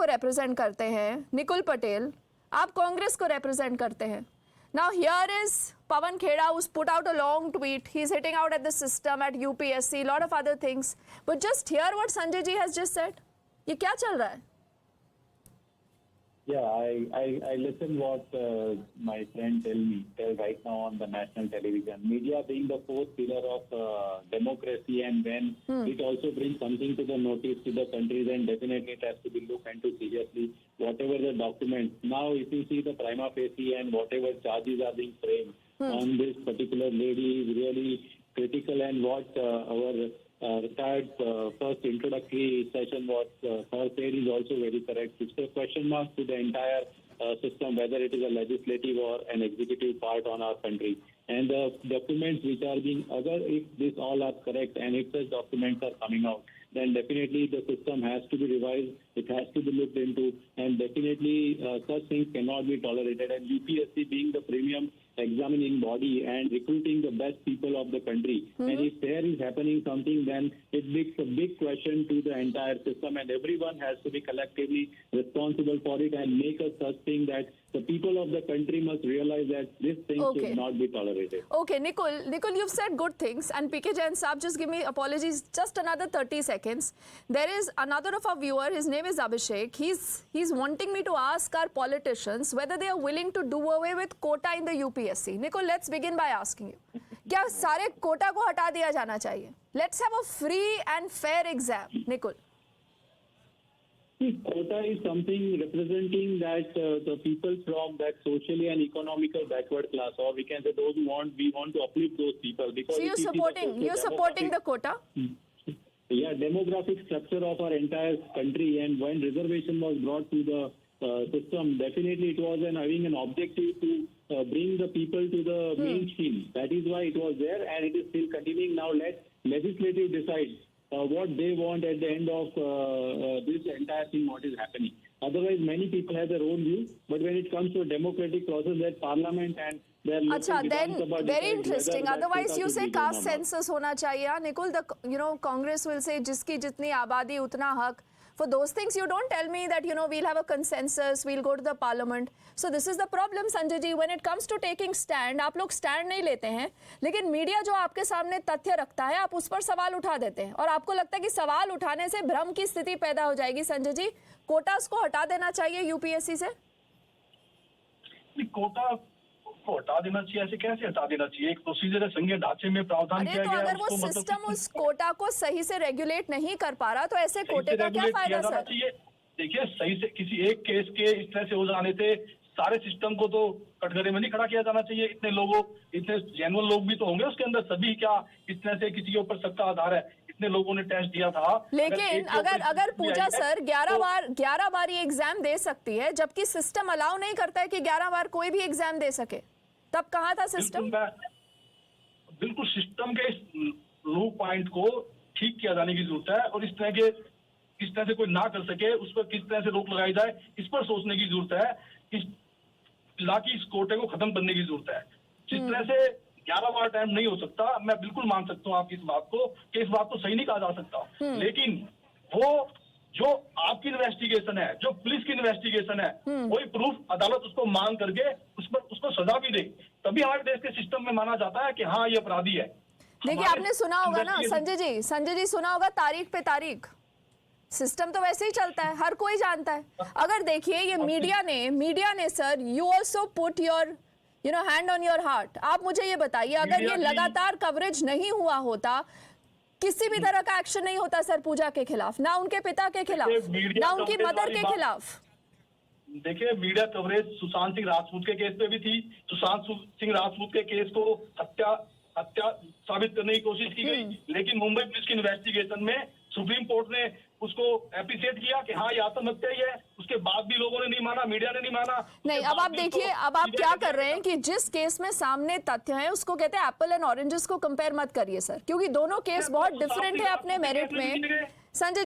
को रिप्रेजेंट करते हैं, निकुल पटेल, आप कांग्रेस को रिप्रेजेंट करते हैं. Now here is Pawan Kheda, who's put out a long tweet. He's hitting out at the system, at UPSC, lot of other things. But just hear what Sanjay ji has just said. ये क्या चल रहा है? Yeah, I listen what my friend tell right now on the national television. Media being the fourth pillar of democracy, and when it also brings something to the notice to the country, then definitely it has to be looked into seriously. Whatever the documents. Now, if you see the prima facie and whatever charges are being framed on this particular lady is really critical, and what our retired first introductory session was her said is also very correct. It's a question mark to the entire system, whether it is a legislative or an executive part on our country. And the documents which are being, if this all are correct and if such documents are coming out, then definitely the system has to be revised, it has to be looked into, and definitely such things cannot be tolerated. And UPSC being the premium examining body and recruiting the best people of the country, and if there is happening something, then it makes a big question to the entire system, and everyone has to be collectively responsible for it and make a such thing that the people of the country must realize that this thing should not be tolerated. Okay, Nikul, you've said good things, and PK Jain Saab, just give me apologies, just another 30 seconds. There is another of our viewer, his name is Abhishek. He's wanting me to ask our politicians whether they are willing to do away with quota in the UPSC. Nikul, let's begin by asking you. क्या सारे कोटा को हटा दिया जाना चाहिए? Let's have a free and fair exam. Nikul. Quota is something representing that the people from that socially and economical backward class, or we can say those we want to uplift those people. Because so you're supporting the quota? Yeah, demographic structure of our entire country, and when reservation was brought to the system, definitely it was having an objective to bring the people to the mainstream. That is why it was there, and it is still continuing. Now let legislative decide what they want at the end of this entire thing, what is happening. Otherwise, many people have their own views, but when it comes to a democratic process, that parliament and their then very interesting. Otherwise, you say caste census होना चाहिए. Nikul, Congress will say जिसकी जितनी आबादी उतना हक. For those things, you don't tell me that, we'll have a consensus, we'll go to the parliament. So this is the problem, Sanjay ji. When it comes to taking stand, आप लोग stand नहीं लेते हैं, लेकिन media जो आपके सामने तथ्य रखता है, आप उस पर सवाल उठा देते हैं, और आपको लगता है कि सवाल उठाने से भ्रम की स्थिति पैदा हो जाएगी. संजय जी, कोटास को हटा देना चाहिए यूपीएससी से? कोटा को हटा देना चाहिए, ऐसे कैसे हटा देना चाहिए? एक प्रोसीजर है, संघीय ढांचे में प्रावधान किया गया है. अगर वो सिस्टम उस कोटा को सही से रेगुलेट नहीं कर पा रहा, तो ऐसे कोटे का क्या फायदा सर? देखिए, सही से किसी एक केस के इस तरह से हो जाने से सारे सिस्टम को तो कटघरे में नहीं खड़ा किया जाना चाहिए. इतने जेन्युइन लोग भी तो होंगे उसके अंदर. सभी क्या इस तरह से किसी के ऊपर सबका आधार है? इतने लोगों ने टेस्ट दिया था. लेकिन अगर पूजा सर 11 बार ये एग्जाम दे सकती है, जबकि सिस्टम अलाउ नहीं करता है कि 11 बार कोई भी एग्जाम दे सके, तब कहाँ था सिस्टम? बिल्कुल सिस्टम के इस लो पॉइंट को ठीक किया जाने की जरूरत है, और इस तरह से कोई ना कर सके उस पर किस तरह से रोक लगाई जाए, इस पर सोचने की जरूरत है. इस कोटे को खत्म करने की जरूरत है. जिस तरह से 11 बार टाइम नहीं हो सकता, मैं बिल्कुल मान सकता हूँ आपकी इस बात को कि इस बात को सही नहीं कहा जा सकता, लेकिन वो जो आपकी इन्वेस्टिगेशन है, जो पुलिस की इन्वेस्टिगेशन है, वही प्रूफ अदालत उसको मांग करके उसको सजा भी दे, तभी हमारे देश के सिस्टम में माना जाता है कि हाँ ये अपराधी है. देखिए, आपने सुना होगा ना संजय जी सुना होगा, तारीख पे तारीख. सिस्टम तो वैसे ही चलता है, हर कोई जानता है. अगर देखिए, ये मीडिया ने sir, you also put your hand on your heart. आप मुझे ये बताइए, अगर ये लगातार कवरेज नहीं हुआ होता, किसी भी तरह का एक्शन नहीं होता सर पूजा के खिलाफ, ना उनके पिता के खिलाफ, ना उनकी मदर के खिलाफ. देखिए, मीडिया कवरेज सुशांत सिंह राजपूत के केस पे भी थी. सुशांत सिंह राजपूत के केस को हत्या साबित करने की कोशिश की गई, लेकिन मुंबई पुलिस की इन्वेस्टिगेशन में सुप्रीम कोर्ट ने उसको एप्रिशिएट किया कि हाँ ये आत्महत्या ही है. उसके बाद भी लोगों ने नहीं माना, मीडिया ने नहीं माना. नहीं, अब आप देखिए, अब आप क्या कर रहे हैं कि जिस केस में सामने तथ्य है, उसको कहते हैं एप्पल एंड ऑरेंजेस को कंपेयर मत करिए सर, क्योंकि दोनों केस बहुत डिफरेंट है अपने मेरिट में. संजय